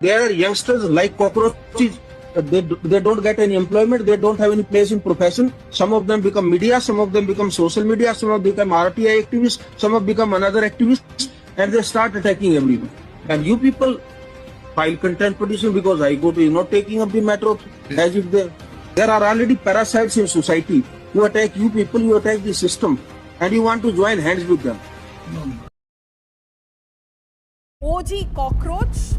There are youngsters like cockroaches. They don't get any employment. They don't have any place in profession. Some of them become media. Some of them become social media. Some of them become RTI activists. Some of them become another activists, and they start attacking everyone. And you people file contempt petition because High Court is not taking up the matter of, as if there are already parasites in society who attack you people, you attack the system, and you want to join hands with them. OG cockroach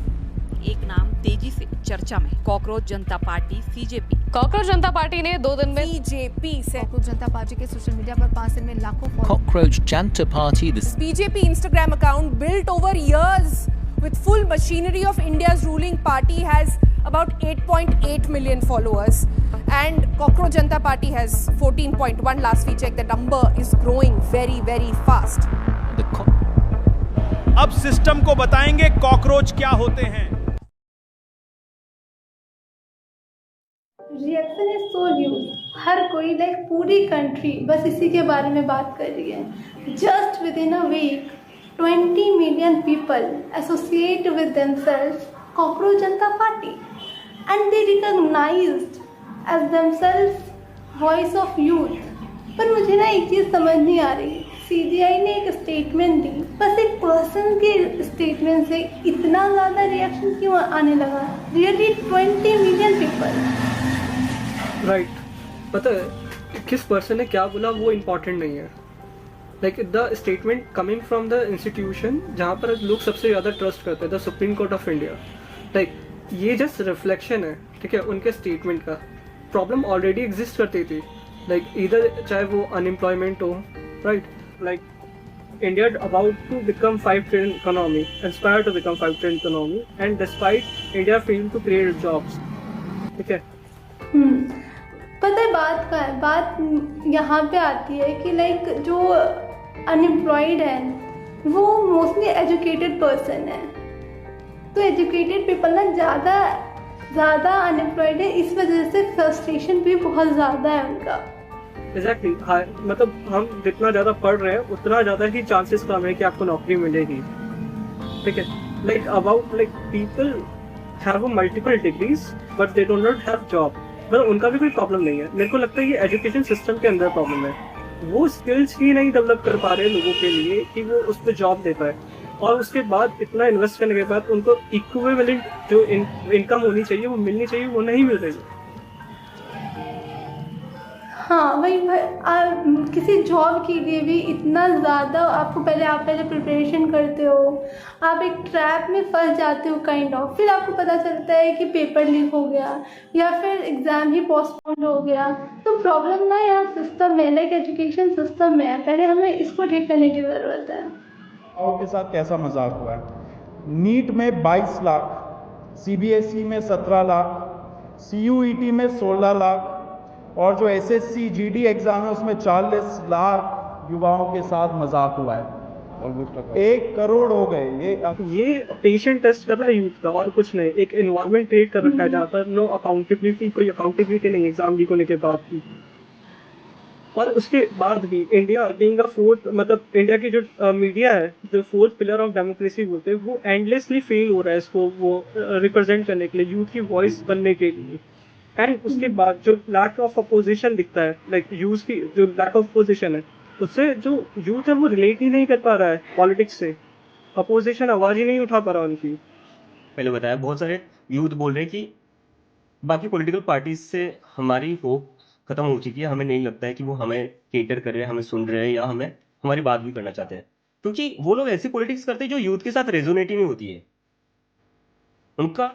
एक नाम तेजी से चर्चा में, cockroach Janata party CJP. Cockroach Janata party ने 2 दिन में BJP से कॉकरोच जनता पार्टी के सोशल मीडिया पर 5 दिन में लाखों Cockroach Janta Party. BJP Instagram account built over years with full machinery of India's ruling party has about 8.8 million followers and Cockroach Janata Party has 14.1 last we checked. The number is growing very very fast. अब system को बताएंगे cockroach क्या होते हैं। Reaction is so huge. हर कोई like पूरी country बस इसी के बारे में बात कर रही है। Just within a week 20 million people associate with themselves cockroach Janata party and they recognized as themselves voice of youth. पर मुझे ना एक चीज़ समझ नहीं आ रही, सीबीआई ने एक स्टेटमेंट दी, बस एक पर्सन के स्टेटमेंट से इतना ज़्यादा रिएक्शन क्यों आने लगा? Really 20 million people. राइट, पता है किस पर्सन ने क्या बोला वो इम्पोर्टेंट नहीं है। Like the statement coming from the institution जहाँ पर लोग सबसे ज़्यादा ट्रस्ट करते हैं, the supreme court of India. Like ये जस्ट रिफ्लेक्शन है, ठीक है, उनके स्टेटमेंट का। प्रॉब्लम ऑलरेडी एग्जिस्ट करती थी, लाइक इधर चाहे वो अनएम्प्लॉयमेंट हो, right, like India about to become 5 trillion economy, aspire to become 5 trillion economy, and despite India failing to create jobs, ठीक है। पता है बात का है, बात यहाँ पे आती है कि लाइक जो अनएम्प्लॉयड है वो मोस्टली एजुकेटेड पर्सन है। तो एजुकेटेड पीपल ना ज़्यादा अनएम्प्लॉयड है, इस वजह से फ्रस्ट्रेशन भी बहुत ज़्यादा है उनका। एग्जैक्टली, हाँ, मतलब हम जितना ज़्यादा पढ़ रहे हैं उतना ज़्यादा ही चांसेस कम है कि आपको नौकरी मिलेगी, ठीक है। Like about like people have multiple degrees but they don't not have job, मतलब उनका भी कोई प्रॉब्लम नहीं है। मेरे को लगता है ये एजुकेशन सिस्टम के अंदर प्रॉब्लम है। वो स्किल्स ही नहीं डेवलप कर पा रहे लोगों के लिए कि वो उस पर जॉब दे पाए, और उसके बाद इतना इन्वेस्ट करने के बाद उनको इक्विवेलेंट जो इनकम होनी चाहिए वो मिलनी चाहिए, वो नहीं मिल रही है। हाँ वही किसी जॉब के लिए भी इतना ज़्यादा आप पहले प्रिपरेशन करते हो, आप एक ट्रैप में फंस जाते हो काइंड ऑफ, फिर आपको पता चलता है कि पेपर लीक हो गया या फिर एग्ज़ाम ही पोस्टपोन हो गया। तो प्रॉब्लम ना यहाँ सिस्टम में, लाइक एजुकेशन सिस्टम में है, पहले हमें इसको ठीक करने की ज़रूरत है। और के साथ कैसा मजाक हुआ है? नीट में 22 लाख, CBSE में 17 लाख, CUET में 16 लाख, और जो SSC GD एग्जाम है उसमें 40 लाख युवाओं के साथ मजाक हुआ है। 1 करोड़ हो गए। ये पेशेंट टेस्ट कर रहा है यूथ का और कुछ नहीं। एक एनवायरनमेंट क्रिएट कर रखा है जहाँ पर नो अकाउंटेबिलिटी, कोई अकाउंटेबिलिटी नहीं एग्जाम की को लेकर बात की। और उसके बाद भी इंडिया बीइंग अ फोर्थ, मतलब इंडिया की जो मीडिया है, जो 4th पिलर ऑफ डेमोक्रेसी बोलते हैं, वो एंडलेसली फेल हो रहा है इसको वो रिप्रेजेंट करने के लिए, यूथ की वॉइस बनने के लिए। एंड उसके बाद जो लैक ऑफ अपोजिशन दिखता है, लाइक यूथ की जो लैक ऑफ अपोजिशन है, उससे जो यूथ है वो रिलेट ही नहीं कर पा रहा है पॉलिटिक्स से। अपोजिशन आवाज ही नहीं उठा पा रहा उनकी। पहले बताया बहुत सारे यूथ बोल रहे हैं कि बाकी पॉलिटिकल पार्टीज से हमारी होप खत्म हो चुकी है, हमें नहीं लगता है कि वो हमें केटर कर रहे हैं, हमें सुन रहे हैं या हमें हमारी बात भी करना चाहते हैं, क्योंकि वो लोग ऐसी पॉलिटिक्स करते हैं जो यूथ के साथ रेजोनेट ही नहीं होती है उनका।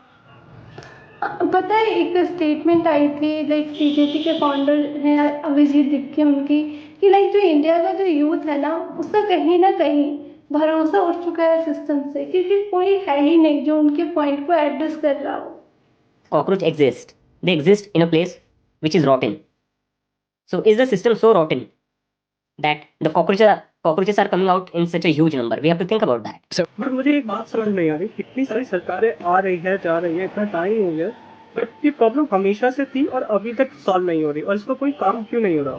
पता है एक स्टेटमेंट आई थी लाइक CJP के फाउंडर हैं अभिजीत दीपके उनकी, कि लाइक जो इंडिया का जो यूथ है ना उसका कहीं ना कहीं भरोसा उठ चुका है सिस्टम से, क्योंकि कोई है ही नहीं जो उनके पॉइंट को एड्रेस कर रहा हो। Cockroach exist. They exist in a place which is rotten. So is the system so rotten that the cockroaches are coming out in such a huge number? We have to think about that. So, but मुझे एक बात समझ नहीं आ रही, कितनी सारी सरकारें आ रही है जा रही है, इतना टाइम हो गया, बट ये प्रॉब्लम हमेशा से थी और अभी तक सॉल्व नहीं हो रही, और इसका कोई काम क्यों नहीं हो रहा?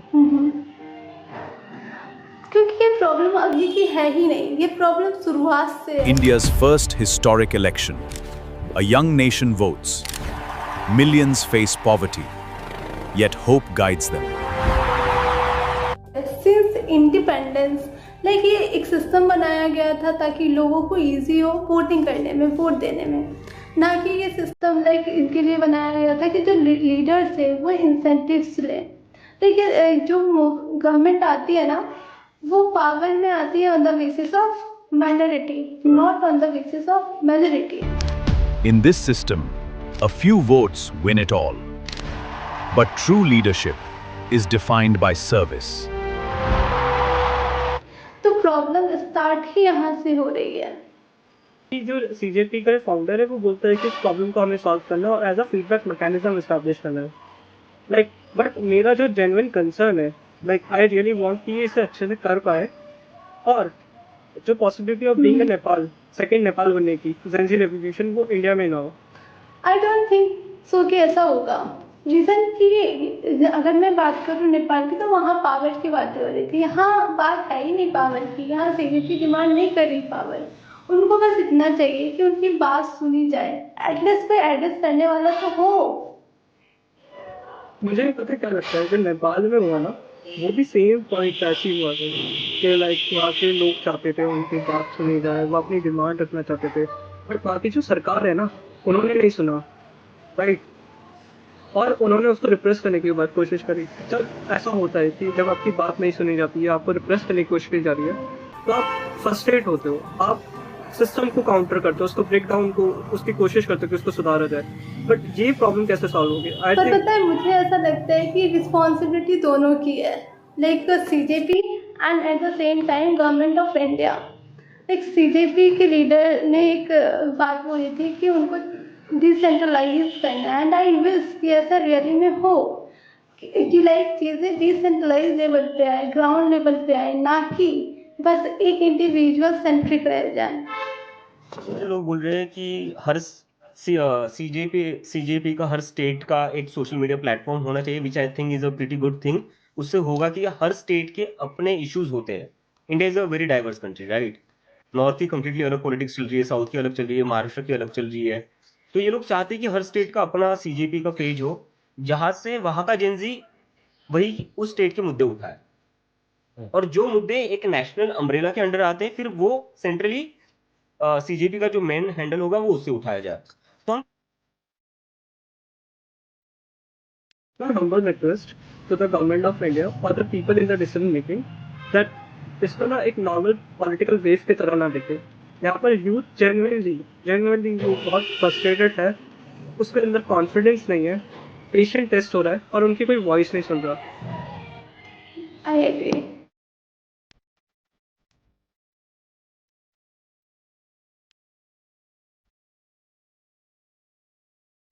क्योंकि ये प्रॉब्लम अभी की है ही नहीं, ये प्रॉब्लम शुरुआत से है। India's first historic election. A young nation votes. Millions face poverty. Yet hope guides them. Since independence like ये एक सिस्टम बनाया गया था ताकि लोगों को इजी हो वोटिंग करने में, वोट देने में, ना कि ये सिस्टम लाइक इनके लिए बनाया गया था कि जो लीडर्स है वो इंसेंटिव्स ले। लेकिन जो गवर्नमेंट आती है ना वो पावर में आती है on the basis of minority, not on the basis of majority. In this system, a few votes win it all. But true leadership is defined by service. तो प्रॉब्लम स्टार्ट ही यहाँ से हो रही है। जो सीजेपी का फाउंडर है वो बोलता है कि इस प्रॉब्लम को हमें सॉल्व करना है और as a feedback mechanism establish करना है। लाइक बट मेरा जो जेन्युइन कंसर्न है, लाइक आई रियली वांट कि इसे अच्छे से कर पाए और जो possibility of being Nepal, second Nepal बनने की जेंजी रेवोल्यूशन, वो इंडिया में ना हो। आई डोंट थिंक सो कि ऐसा होगा। रीज़न कि अगर मैं बात करूँ नेपाल की तो वहाँ पावर की बातें हो रही थी, यहाँ बात है ही नहीं पावर की। यहाँ सीजेपी डिमांड नहीं कर रही पावर, उनको बस इतना चाहिए कि उनकी बात सुनी जाए, एड्रेस पे एड्रेस करने वाला तो हो। मुझे पता क्या लगता है, जो नेपाल में हुआ ना वो भी सेम पॉइंट ऐसे हुआ था कि लाइक वहाँ के लोग चाहते थे उनकी बात सुनी जाए, वो अपनी डिमांड रखना चाहते थे, बट बाकी जो सरकार है ना उन्होंने नहीं सुना, राइट, और उन्होंने उसको रिप्रेस करने की बात कोशिश करी। जब ऐसा होता है कि जब आपकी बात नहीं सुनी जाती है, आपको रिप्रेस करने की कोशिश की जा रही है, तो आप फ्रस्ट्रेट होते हो, आप सिस्टम को काउंटर करते हो, उसको ब्रेक डाउन को उसकी कोशिश करते हो कि उसको सुधारा जाए। बट ये प्रॉब्लम कैसे सॉल्व होगी? पर पता है मुझे ऐसा लगता है कि रिस्पॉन्सिबिलिटी दोनों की है, like CJP and at the same time government of India. Like CJP के लीडर ने एक बात बोली थी कि उनको डिसेंट्रलाइज करना, एंड आई विश कि ऐसा रियली में हो कि लाइक चीज़ें डिसेंट्रलाइज लेवल पे आए, ग्राउंड लेवल पे आए, ना कि बस एक इंडिविजुअल सेंट्रिक रह जाए। लोग बोल रहे हैं कि हर सीजेपी का हर स्टेट का एक सोशल मीडिया प्लेटफॉर्म होना चाहिए, which I think is a pretty good thing. उससे होगा कि हर स्टेट के अपने इश्यूज होते हैं। India is a very diverse country, right. North की कंप्लीटली अलग पॉलिटिक्स चल रही है, साउथ की अलग चल रही है, महाराष्ट्र की अलग चल रही है। तो ये लोग चाहते हैं कि हर स्टेट का अपना सीजेपी का पेज हो, जहां से वहां का जेनजी वही उस स्टेट के मुद्दे उठाए, और जो मुद्दे एक नेशनल अम्ब्रेला के अंडर आते हैं फिर वो सेंट्रली सीजेपी का जो मेन हैंडल होगा वो उससे उठाया जाए। तो humble request to the government of India or the people in the decision making that इसको ना एक नॉर्मल पॉलिटिकल वेव की तरह ना देखे। यहाँ पर यूथ जेन्युइनली बहुत फ्रस्ट्रेटेड है, उसके अंदर कॉन्फिडेंस नहीं है, पेशेंट टेस्ट हो रहा है और उनकी कोई वॉइस नहीं सुन रहा। I agree.